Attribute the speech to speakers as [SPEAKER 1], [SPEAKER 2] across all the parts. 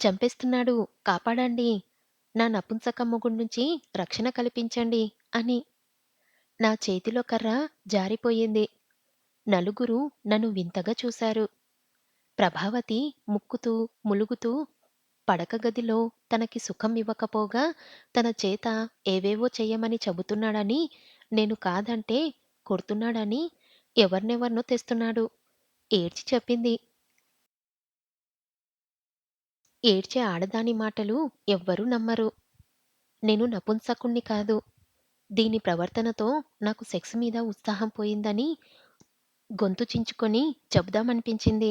[SPEAKER 1] చంపేస్తున్నాడు. కాపాడండి. నా నపుంసక మొగుడు నుంచి రక్షణ కల్పించండి అని. నా చేతిలో కర్ర జారిపోయింది. నలుగురు నన్ను వింతగా చూశారు. ప్రభావతి ముక్కుతూ, ములుగుతూ పడక గదిలో తనకి సుఖం ఇవ్వకపోగా తన చేత ఏవేవో చెయ్యమని చెబుతున్నాడని, నేను కాదంటే కొడుతున్నాడని ఎవరినెవరినో తెస్తున్నాడు. ఏడ్చి చెప్పింది. ఏడ్చే ఆడదాని మాటలు ఎవ్వరూ నమ్మరు. నేను నపుంసకుణ్ణి కాదు. దీని ప్రవర్తనతో నాకు సెక్స్ మీద ఉత్సాహం పోయిందని గొంతు చించుకొని చెబుదామనిపించింది.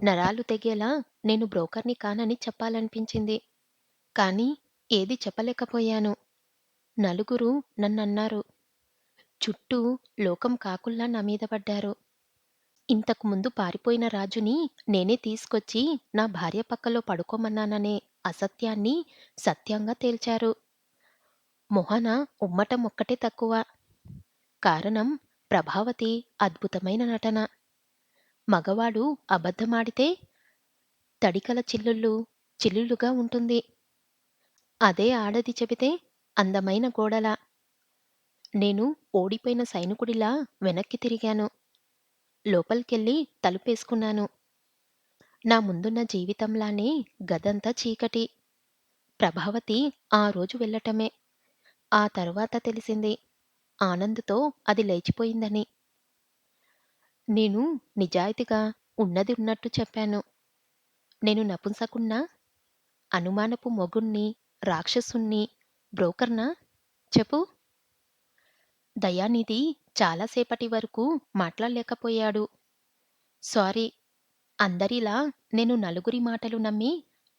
[SPEAKER 1] నరాలు తెగేలా నేను బ్రోకర్‌ని కానని చెప్పాలనిపించింది. కానీ ఏదీ చెప్పలేకపోయాను. నలుగురు నన్నన్నారు. చుట్టూ లోకం కాకుల్లా నా మీద పడ్డారు. ఇంతకు ముందు పారిపోయిన రాజుని నేనే తీసుకొచ్చి నా భార్య పక్కలో పడుకోమన్నాననే అసత్యాన్ని సత్యంగా తేల్చారు. మొహన ఉమ్మటం ఒక్కటే తక్కువ. కారణం ప్రభావతి అద్భుతమైన నటన. మగవాడు అబద్ధమాడితే తడికల చిల్లులు చిల్లులుగా ఉంటుంది. అదే ఆడది చెబితే అందమైన గోడలా. నేను ఓడిపోయిన సైనికుడిలా వెనక్కి తిరిగాను. లోపలికెళ్ళి తలుపేసుకున్నాను. నా ముందున్న జీవితంలానే గదంతా చీకటి. ప్రభావతి ఆ రోజు వెళ్ళటమే. ఆ తర్వాత తెలిసింది ఆనంద్‌తో అది లేచిపోయిందని. నేను నిజాయితీగా ఉన్నది ఉన్నట్టు చెప్పాను. నేను నపుంసకుడినా? అనుమానపు మొగుణ్ణి, రాక్షసుణ్ణి, బ్రోకర్‌నా? చెప్పు. దయానిధి చాలా సేపటి వరకు మాట్లాడలేకపోయాడు. సారీ. అందరిలా నేను నలుగురి మాటలు నమ్మి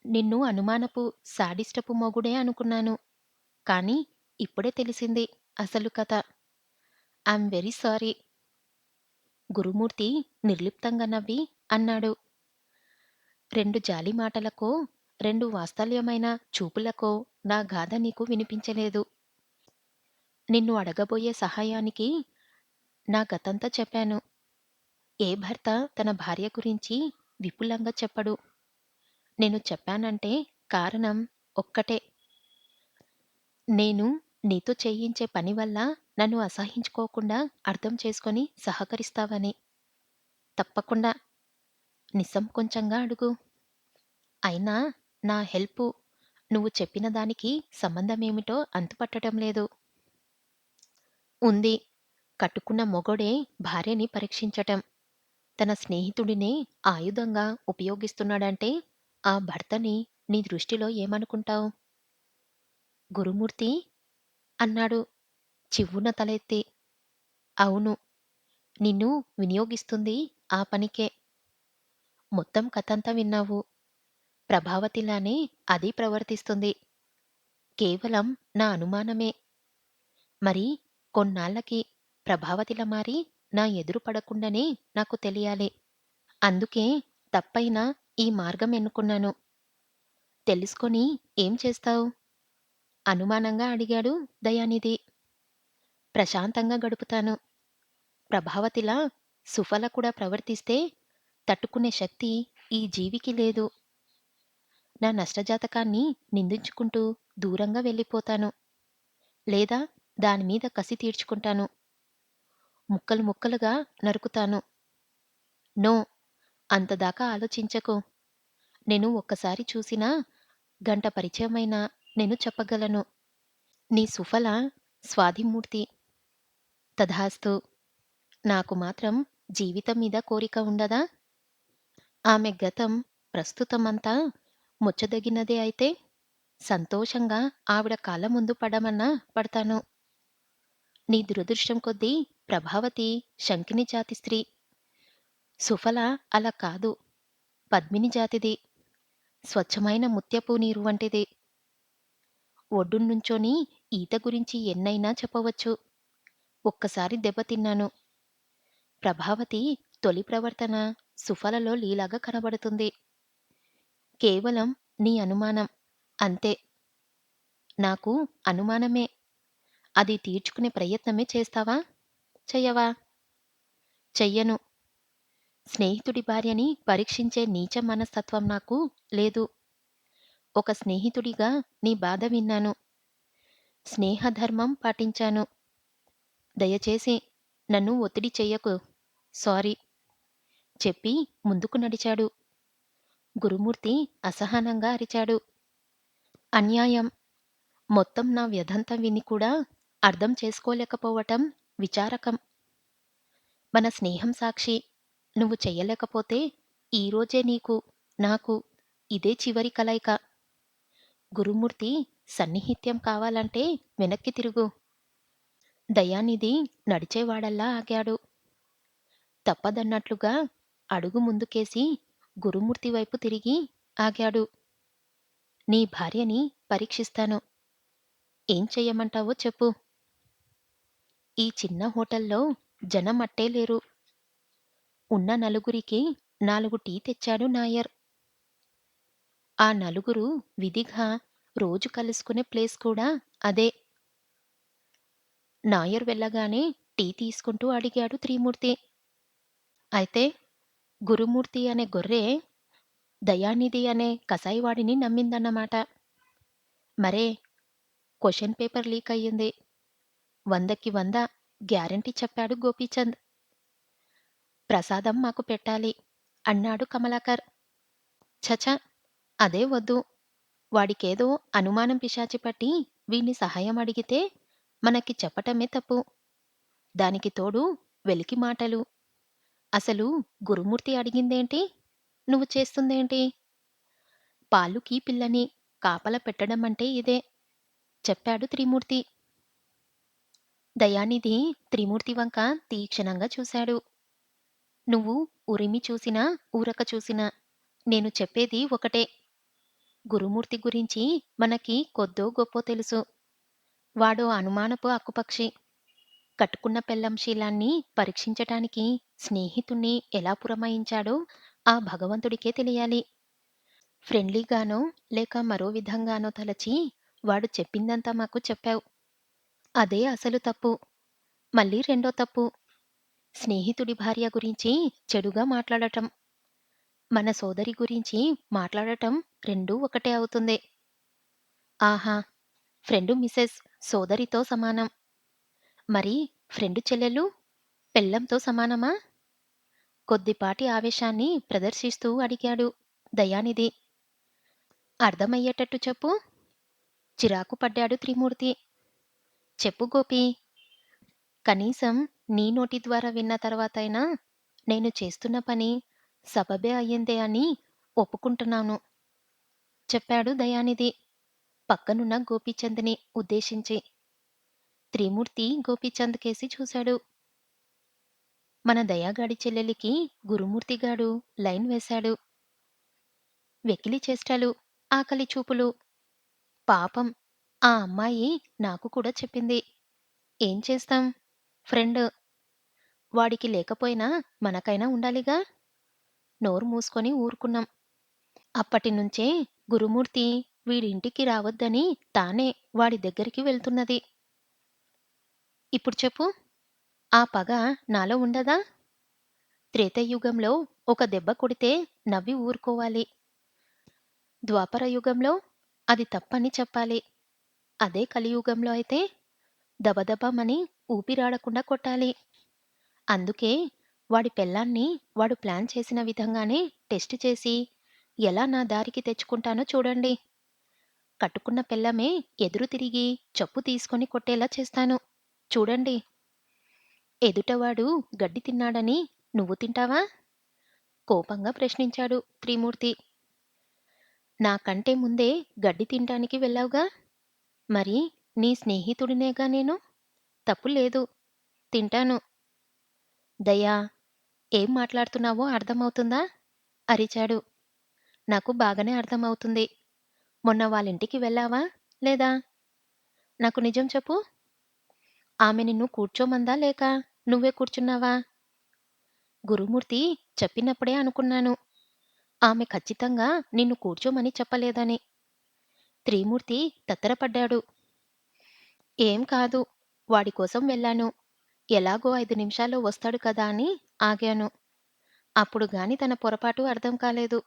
[SPEAKER 1] నిన్ను అనుమానపు శాడిస్టపు మొగుడే అనుకున్నాను. కానీ ఇప్పుడే తెలిసింది అసలు కథ. I'm very sorry. గురుమూర్తి నిర్లిప్తంగా నవ్వి అన్నాడు. 2 జాలి మాటలకో, 2 వాత్సల్యమైన చూపులకో నా గాథ నీకు వినిపించలేదు. నిన్ను అడగబోయే సహాయానికి నా గతంతా చెప్పాను. ఏ భర్త తన భార్య గురించి విపులంగా చెప్పడు. నేను చెప్పానంటే కారణం ఒక్కటే. నేను నీతో చేయించే పని వల్ల నన్ను అసహ్యించుకోకుండా అర్థం చేసుకొని సహకరిస్తావని. తప్పకుండా. నిస్సంకోచంగా అడుగు. అయినా నా హెల్పు నువ్వు చెప్పిన దానికి సంబంధమేమిటో అంతుపట్టటం లేదు. ఉంది. కట్టుకున్న మొగుడే భార్యని పరీక్షించటం. తన స్నేహితుడినే ఆయుధంగా ఉపయోగిస్తున్నాడంటే ఆ భర్తని నీ దృష్టిలో ఏమనుకుంటావు? గురుమూర్తి అన్నాడు చివ్వున తలెత్తి. అవును. నిన్ను వినియోగిస్తుంది ఆ పనికే. మొత్తం కథంతా విన్నావు. ప్రభావతిలానే అది ప్రవర్తిస్తుంది. కేవలం నా అనుమానమే. మరి కొన్నాళ్ళకి ప్రభావతిలా మారి నా ఎదురు పడకుండానే నాకు తెలియాలి. అందుకే తప్పైనా ఈ మార్గం ఎన్నుకున్నాను. తెలుసుకొని ఏం చేస్తావు? అనుమానంగా అడిగాడు దయానిధి. ప్రశాంతంగా గడుపుతాను. ప్రభావతిలా సుఫల కూడా ప్రవర్తిస్తే తట్టుకునే శక్తి ఈ జీవికి లేదు. నా నష్టజాతకాన్ని నిందించుకుంటూ దూరంగా వెళ్ళిపోతాను. లేదా దానిమీద కసి తీర్చుకుంటాను. ముక్కలు ముక్కలుగా నరుకుతాను. నో. అంతదాకా ఆలోచించకు. నేను ఒక్కసారి చూసినా, గంట పరిచయమైనా నేను చెప్పగలను. నీ సుఫల స్వాధిమూర్తి. తథాస్తు. నాకు మాత్రం జీవితం మీద కోరిక ఉండదా? ఆమె గతం, ప్రస్తుతమంతా ముచ్చదగినదే అయితే సంతోషంగా ఆవిడ కాళ్ళ ముందు పడమన్నా పడతాను. నీ దురదృష్టం కొద్దీ ప్రభావతి శంకిని జాతి స్త్రీ. సుఫల అలా కాదు. పద్మిని జాతిది. స్వచ్ఛమైన ముత్యపు నీరు వంటిది. ఒడ్డున్నుంచొని ఈత గురించి ఎన్నైనా చెప్పవచ్చు. ఒక్కసారి దెబ్బతిన్నాను. ప్రభావతి తొలి ప్రవర్తన సుఫలలో లీలాగా కనబడుతుంది. కేవలం నీ అనుమానం. అంతే. నాకు అనుమానమే. అది తీర్చుకునే ప్రయత్నమే చేస్తావా? చెయ్యవా? చెయ్యను. స్నేహితుడి భార్యని పరీక్షించే నీచ మనస్తత్వం నాకు లేదు. ఒక స్నేహితుడిగా నీ బాధ విన్నాను. స్నేహధర్మం పాటించాను. దయచేసి నన్ను ఒత్తిడి చెయ్యకు. సారీ చెప్పి ముందుకు నడిచాడు. గురుమూర్తి అసహనంగా అరిచాడు. అన్యాయం. మొత్తం నా వ్యధంతా విని కూడా అర్థం చేసుకోలేకపోవటం విచారకం. మన స్నేహం సాక్షి. నువ్వు చెయ్యలేకపోతే ఈరోజే నీకు, నాకు ఇదే చివరి కలయిక. గురుమూర్తి సన్నిహిత్యం కావాలంటే వెనక్కి తిరుగు. దయానిధి నడిచేవాడల్లా ఆగాడు. తప్పదన్నట్లుగా అడుగు ముందుకేసి గురుమూర్తి వైపు తిరిగి ఆగాడు. నీ భార్యని పరీక్షిస్తాను. ఏం చెయ్యమంటావో చెప్పు. ఈ చిన్న హోటల్లో జనం అట్టే లేరు. ఉన్న నలుగురికి 4 టీ తెచ్చాడు నాయర్. ఆ నలుగురు విధిగా రోజు కలుసుకునే ప్లేస్ కూడా అదే. నాయర్ వెళ్ళగానే టీ తీసుకుంటూ అడిగాడు త్రిమూర్తి. అయితే గురుమూర్తి అనే గొర్రె దయానిధి అనే కసాయివాడిని నమ్మిందన్నమాట. మరే క్వెషన్ పేపర్ లీక్ అయ్యింది. 100కి 100 గ్యారంటీ చెప్పాడు గోపీచంద్. ప్రసాదం మాకు పెట్టాలి అన్నాడు కమలాకర్. ఛఛ అదే వద్దు. వాడికేదో అనుమానం పిశాచి పట్టి వీణ్ణి సహాయం అడిగితే మనకి చెప్పటమే తప్పు. దానికి తోడు వెలికి మాటలు. అసలు గురుమూర్తి అడిగిందేంటి? నువ్వు చేస్తుందేంటి? పాలుకి పిల్లని కాపలా పెట్టడమంటే ఇదే చెప్పాడు త్రిమూర్తి. దయానిధి త్రిమూర్తి వంక తీక్షణంగా చూశాడు. నువ్వు ఉరిమి చూసినా, ఊరక చూసినా నేను చెప్పేది ఒకటే. గురుమూర్తి గురించి మనకి కొద్దో గొప్పో తెలుసు. వాడో అనుమానపు అక్కుపక్షి. కట్టుకున్న పెళ్ళాం శీలాన్ని పరీక్షించటానికి స్నేహితుణ్ణి ఎలా పురమాయించాడో ఆ భగవంతుడికే తెలియాలి. ఫ్రెండ్లీగానో లేక మరో విధంగానో తలచి వాడు చెప్పిందంతా మాకు చెప్పావు. అదే అసలు తప్పు. మళ్ళీ రెండో తప్పు. స్నేహితుడి భార్య గురించి చెడుగా మాట్లాడటం. మన సోదరి గురించి మాట్లాడటం రెండూ ఒకటే అవుతుంది. ఆహా! ఫ్రెండు మిసెస్ సోదరితో సమానం. మరి ఫ్రెండు చెల్లెలు పెళ్ళాంతో సమానమా? కొద్దిపాటి ఆవేశాన్ని ప్రదర్శిస్తూ అడిగాడు దయానిధి. అర్థమయ్యేటట్టు చెప్పు. చిరాకు పడ్డాడు త్రిమూర్తి. చెప్పు గోపీ. కనీసం నీ నోటి ద్వారా విన్న తర్వాతైనా నేను చేస్తున్న పని సబబే అయ్యిందే అని ఒప్పుకుంటున్నాను చెప్పాడు దయానిధి పక్కనున్న గోపీచంద్ని ఉద్దేశించి. త్రిమూర్తి గోపీచంద్ కేసి చూశాడు. మన దయాగాడి చెల్లెలికి గురుమూర్తిగాడు లైన్ వేశాడు. వెకిలి చేష్టలు, ఆకలి చూపులు. పాపం ఆ అమ్మాయి నాకు కూడా చెప్పింది. ఏం చేస్తాం? ఫ్రెండ్. వాడికి లేకపోయినా మనకైనా ఉండాలిగా. నోరు మూసుకొని ఊరుకున్నాం. అప్పటినుంచే గురుమూర్తి వీడింటికి రావద్దని తానే వాడి దగ్గరికి వెళ్తున్నది. ఇప్పుడు చెప్పు. ఆ పగ నాలో ఉండదా? త్రేతాయుగంలో ఒక దెబ్బ కొడితే నవ్వి ఊరుకోవాలి. ద్వాపరయుగంలో అది తప్పని చెప్పాలి. అదే కలియుగంలో అయితే దబదబమని ఊపిరాడకుండా కొట్టాలి. అందుకే వాడి పెళ్ళాన్ని వాడు ప్లాన్ చేసిన విధంగానే టెస్ట్ చేసి ఎలా నా దారికి తెచ్చుకుంటానో చూడండి. కట్టుకున్న పెళ్ళామే ఎదురు తిరిగి చెప్పు తీసుకొని కొట్టేలా చేస్తాను. చూడండి. ఎదుటవాడు గడ్డి తిన్నాడని నువ్వు తింటావా? కోపంగా ప్రశ్నించాడు త్రిమూర్తి. నాకంటే ముందే గడ్డి తినటానికి వెళ్ళావుగా? మరి నీ స్నేహితుడినేగా నేను. తప్పు లేదు. తింటాను. దయా, ఏం మాట్లాడుతున్నావో అర్థమవుతుందా? అరిచాడు. నాకు బాగానే అర్థమవుతుంది. మొన్న వాళ్ళింటికి వెళ్ళావా? లేదా? నాకు నిజం చెప్పు. ఆమె నిన్ను కూర్చోమందా లేక నువ్వే కూర్చున్నావా? గురుమూర్తి చెప్పినప్పుడే అనుకున్నాను. ఆమె ఖచ్చితంగా నిన్ను కూర్చోమని చెప్పలేదని. త్రిమూర్తి తత్తరపడ్డాడు. ఏం కాదు. వాడికోసం వెళ్ళాను. ఎలాగో 5 నిమిషాల్లో వస్తాడు కదా అని ఆగాను. అప్పుడు గాని తన పొరపాటు అర్థం కాలేదు.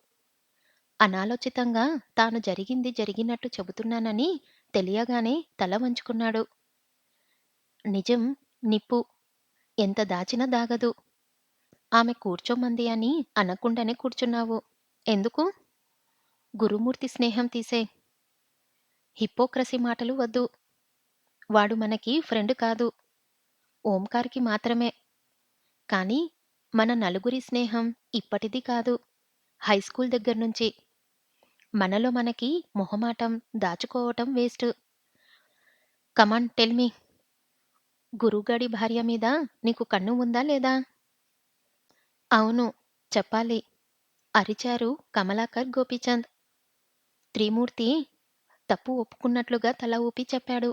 [SPEAKER 1] అనాలోచితంగా తాను జరిగింది జరిగినట్టు చెబుతున్నానని తెలియగానే తల వంచుకున్నాడు. నిజం నిప్పు. ఎంత దాచినా దాగదు. ఆమె కూర్చోమంది అని అనకుండానే కూర్చున్నావు. ఎందుకు? గురుమూర్తి స్నేహం తీసే. హిపోక్రసీ మాటలు వద్దు. వాడు మనకి ఫ్రెండ్ కాదు. ఓంకార్‌కి మాత్రమే. కానీ మన నలుగురి స్నేహం ఇప్పటిది కాదు. హైస్కూల్ దగ్గర్నుంచి. మనలో మనకి మొహమాటం, దాచుకోవటం వేస్ట్. Come on tell me. గురువుగాడి భార్య మీద నీకు కన్ను ఉందా లేదా? అవును. చెప్పాలి. అరిచారు కమలాకర్ గోపీచంద్. త్రిమూర్తి తప్పు ఒప్పుకున్నట్లుగా తల ఊపి చెప్పాడు.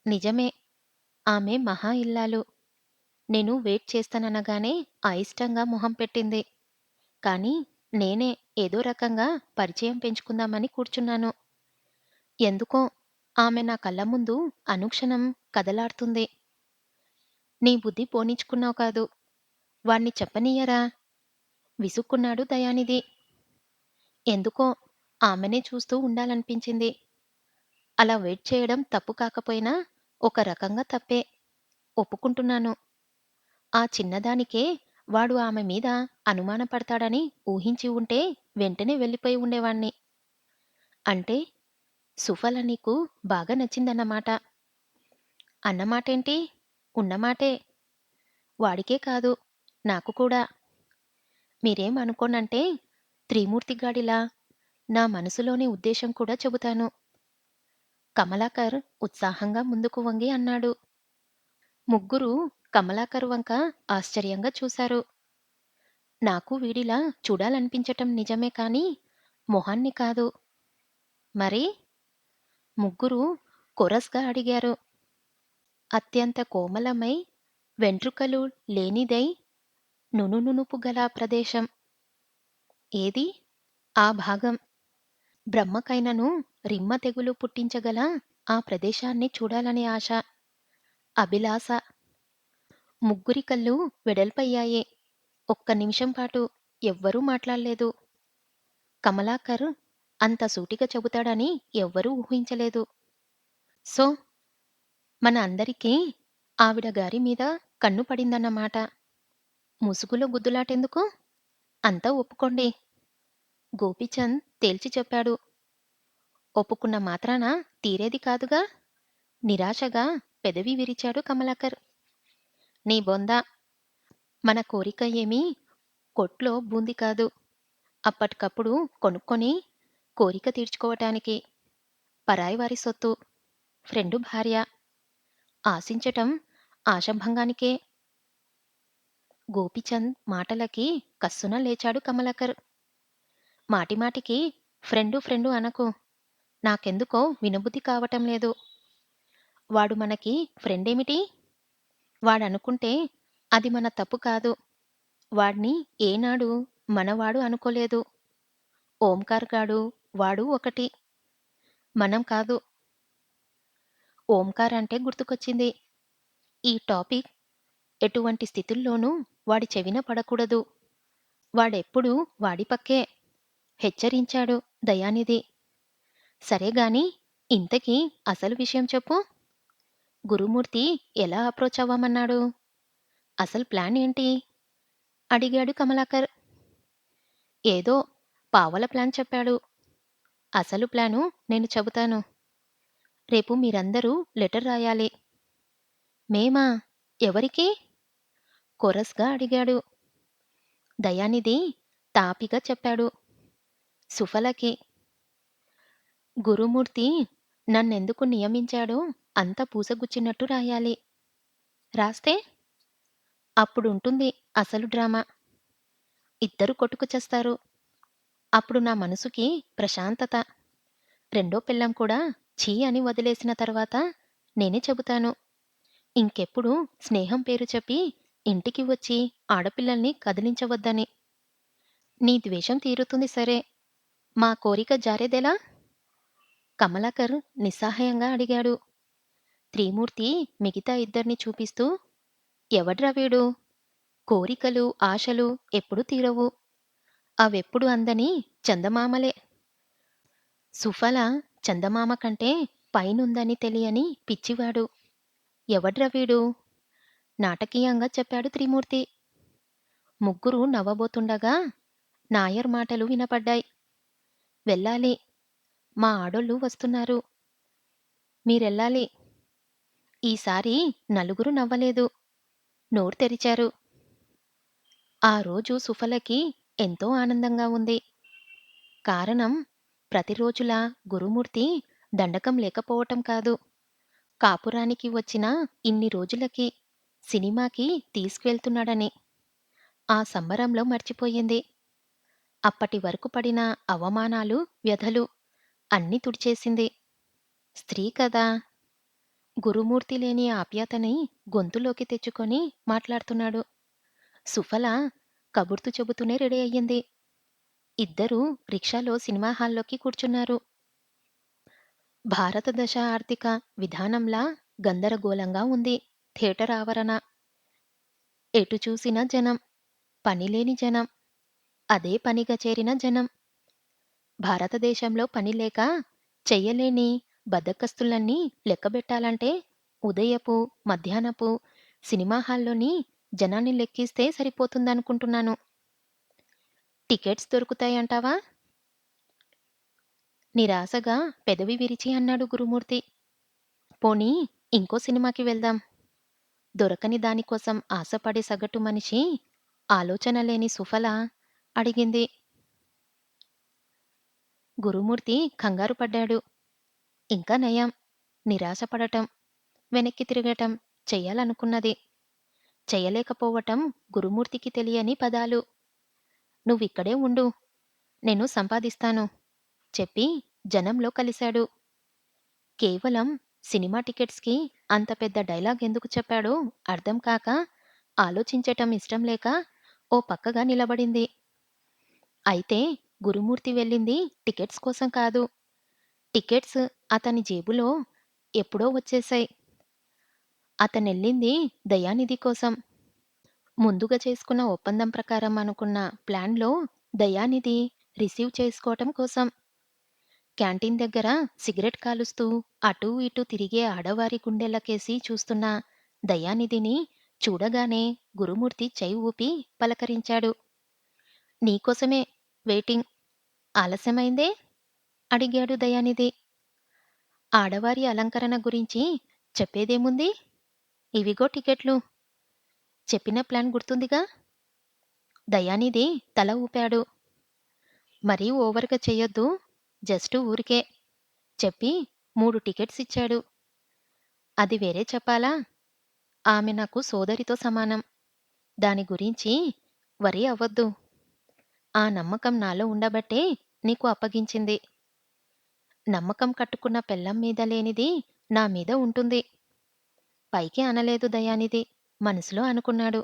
[SPEAKER 1] నిజమే. ఆమె మహా ఇల్లాలు. నేను వెయిట్ చేస్తాననగానే అయిష్టంగా మొహం పెట్టింది. కానీ నేనే ఏదో రకంగా పరిచయం పెంచుకుందామని కూర్చున్నాను. ఎందుకో ఆమె నా కళ్ళ ముందు అనుక్షణం కదలాడుతుంది. నీ బుద్ధి పోనిచ్చుకున్నావు కాదు. వాణ్ణి చెప్పనియ్యరా? విసుక్కున్నాడు దయానిధి. ఎందుకో ఆమెనే చూస్తూ ఉండాలనిపించింది. అలా వెయిట్ చేయడం తప్పు కాకపోయినా ఒక రకంగా తప్పే. ఒప్పుకుంటున్నాను. ఆ చిన్నదానికే వాడు ఆమె మీద అనుమానపడతాడని ఊహించి ఉంటే వెంటనే వెళ్ళిపోయి ఉండేవాణ్ణి. అంటే సుఫల నీకు బాగా నచ్చిందన్నమాట. అన్నమాటేంటి? ఉన్నమాటే. వాడికే కాదు, నాకు కూడా. మీరేం అనుకోనంటే త్రిమూర్తిగాడిలా నా మనసులోని ఉద్దేశం కూడా చెబుతాను. కమలాకర్ ఉత్సాహంగా ముందుకు వంగి అన్నాడు. ముగ్గురు కమలాకర్ వంక ఆశ్చర్యంగా చూశారు. నాకు వీడిలా చూడాలనిపించటం నిజమే కాని మొహాన్ని కాదు. మరి? ముగ్గురు కొరస్గా అడిగారు. అత్యంత కోమలమై వెంట్రుకలు లేనిదై నునునునుపు గల ప్రదేశం. ఏది? ఆ భాగం. బ్రహ్మకైనను రిమ్మ తెగులు పుట్టించగల ఆ ప్రదేశాన్ని చూడాలనే ఆశ, అభిలాష. ముగ్గురి కళ్ళు వెడల్పయ్యాయి. ఒక్క నిమిషం పాటు ఎవ్వరూ మాట్లాడలేదు. కమలాకర్ అంత సూటిగా చెబుతాడని ఎవ్వరూ ఊహించలేదు. సో, మన అందరికీ ఆవిడ గారి మీద కన్ను పడిందన్నమాట. ముసుగులో గుద్దులాటెందుకు? అంతా ఒప్పుకోండి. గోపీచంద్ తేల్చి చెప్పాడు. ఒప్పుకున్న మాత్రాన తీరేది కాదుగా. నిరాశగా పెదవి విరిచాడు కమలాకర్. నీ బొంద. మన కోరిక ఏమీ కొట్లో బూంది కాదు. అప్పటికప్పుడు కొనుక్కొని కోరిక తీర్చుకోవటానికి. పరాయివారి సొత్తు. ఫ్రెండు భార్య. ఆశించటం ఆశాభంగానికే. గోపీచంద్ మాటలకి కస్సున లేచాడు కమలాకర్. మాటిమాటికి ఫ్రెండు ఫ్రెండు అనకు. నాకెందుకో వినబుద్ధి కావటం లేదు. వాడు మనకి ఫ్రెండేమిటి? వాడనుకుంటే అది మన తప్పు కాదు. వాడ్ని ఏనాడు మనవాడు అనుకోలేదు. ఓంకార్ గాడు వాడు ఒకటి. మనం కాదు. ఓంకార్ అంటే గుర్తుకొచ్చింది. ఈ టాపిక్ ఎటువంటి స్థితుల్లోనూ వాడి చెవిన పడకూడదు. వాడెప్పుడూ వాడి పక్కే. హెచ్చరించాడు దయానిధి. సరేగాని ఇంతకీ అసలు విషయం చెప్పు. గురుమూర్తి ఎలా అప్రోచ్ అవ్వమన్నాడు? అసలు ప్లాన్ ఏంటి? అడిగాడు కమలాకర్. ఏదో పావల ప్లాన్ చెప్పాడు. అసలు ప్లాను నేను చెబుతాను. రేపు మీరందరూ లెటర్ రాయాలి. మేమా? ఎవరికి? కొరస్గా అడిగాడు. దయానిధి తాపిగా చెప్పాడు. సుఫలకి. గురుమూర్తి నన్నెందుకు నియమించాడో అంత పూసగుచ్చినట్టు రాయాలి. రాస్తే? అప్పుడుంటుంది అసలు డ్రామా. ఇద్దరు కొట్టుకు చస్తారు. అప్పుడు నా మనసుకి ప్రశాంతత. రెండో పెళ్ళాం కూడా ఛీ అని వదిలేసిన తర్వాత నేనే చెబుతాను. ఇంకెప్పుడు స్నేహం పేరు చెప్పి ఇంటికి వచ్చి ఆడపిల్లల్ని కదిలించవద్దని. నీ ద్వేషం తీరుతుంది సరే. మా కోరిక జారేదెలా? కమలాకర్ నిస్సహాయంగా అడిగాడు. త్రిమూర్తి మిగతా ఇద్దర్ని చూపిస్తూ ఎవడ్రా వీడు? కోరికలు, ఆశలు ఎప్పుడూ తీరవు. అవెప్పుడు అందని చందమామలే. సుఫల చందమామ కంటే పైనుందని తెలియని పిచ్చివాడు. ఎవడ్రా వీడు? నాటకీయంగా చెప్పాడు త్రిమూర్తి. ముగ్గురు నవ్వబోతుండగా నాయర్ మాటలు వినపడ్డాయి. వెళ్ళాలి. మా ఆడోళ్ళు వస్తున్నారు. మీరెళ్ళాలి. ఈసారి నలుగురు నవ్వలేదు. నోరు తెరిచారు. ఆ రోజు సుఫలకి ఎంతో ఆనందంగా ఉంది. కారణం ప్రతిరోజులా గురుమూర్తి దండకం లేకపోవటం కాదు. కాపురానికి వచ్చిన ఇన్ని రోజులకి సినిమాకి తీసుకువెళ్తున్నాడని. ఆ సంబరంలో మర్చిపోయింది. అప్పటి వరకు పడిన అవమానాలు, వ్యధలు అన్నీ తుడిచేసింది. స్త్రీ కదా! గురుమూర్తి లేని ఆప్యాయతని గొంతులోకి తెచ్చుకొని మాట్లాడుతున్నాడు. సుఫల కబుర్తు చెబుతూనే రెడీ అయ్యింది. ఇద్దరూ రిక్షాలో సినిమా హాల్లోకి కూర్చున్నారు. భారతదేశ ఆర్థిక విధానంలా గందరగోళంగా ఉంది థియేటర్ ఆవరణ. ఎటు చూసినా జనం. పనిలేని జనం. అదే పనిగా చేరిన జనం. భారతదేశంలో పనిలేక చెయ్యలేని బద్ధకస్తులన్నీ లెక్కబెట్టాలంటే ఉదయపు, మధ్యాహ్నపు సినిమా హాల్లోని జనాన్ని లెక్కిస్తే సరిపోతుందనుకుంటున్నాను. టికెట్స్ దొరుకుతాయంటావా? నిరాశగా పెదవి విరిచి అన్నాడు గురుమూర్తి. పోనీ ఇంకో సినిమాకి వెళ్దాం. దొరకని దానికోసం ఆశపడే సగటు మనిషి ఆలోచన లేని సుఫల అడిగింది. గురుమూర్తి కంగారు పడ్డాడు. ఇంకా నయం. నిరాశపడటం, వెనక్కి తిరగటం చెయ్యాలనుకున్నది. చెయ్యలేకపోవటం గురుమూర్తికి తెలియని పదాలు. నువ్విక్కడే ఉండు. నేను సంపాదిస్తాను. చెప్పి జనంలో కలిశాడు. కేవలం సినిమా టికెట్స్‌కి అంత పెద్ద డైలాగ్ ఎందుకు చెప్పాడో అర్థం కాక, ఆలోచించటం ఇష్టం లేక ఓ పక్కగా నిలబడింది. అయితే గురుమూర్తి వెళ్ళింది టికెట్స్ కోసం కాదు. టికెట్స్ అతని జేబులో ఎప్పుడో వచ్చేశాయి. అతనెళ్ళింది దయానిధి కోసం. ముందుగా చేసుకున్న ఒప్పందం ప్రకారం అనుకున్న ప్లాన్‌లో దయానిధి రిసీవ్ చేసుకోవటం కోసం. క్యాంటీన్ దగ్గర సిగరెట్ కాలుస్తూ అటూ ఇటూ తిరిగే ఆడవారి గుండెలకేసి చూస్తున్న దయానిధిని చూడగానే గురుమూర్తి చెయ్యి ఊపి పలకరించాడు. నీకోసమే వెయిటింగ్. ఆలస్యమైందే? అడిగాడు దయానిధి. ఆడవారి అలంకరణ గురించి చెప్పేదేముంది? ఇవిగో టికెట్లు. చెప్పిన ప్లాన్ గుర్తుందిగా? దయానిధి తల ఊపాడు. మరీ ఓవర్‌గా చెయ్యొద్దు. జస్ట్ ఊరికే చెప్పి 3 టికెట్స్ ఇచ్చాడు. అది వేరే చెప్పాలా? ఆమె నాకు సోదరితో సమానం. దాని గురించి వరీ అవ్వొద్దు. ఆ నమ్మకం నాలో ఉండబట్టే నీకు అప్పగించింది. నమ్మకం కట్టుకున్న పెళ్ళాం మీద లేనిది నా మీద ఉంటుంది. పైకి అనలేదు దయానిధి. మనసులో అనుకున్నాడు.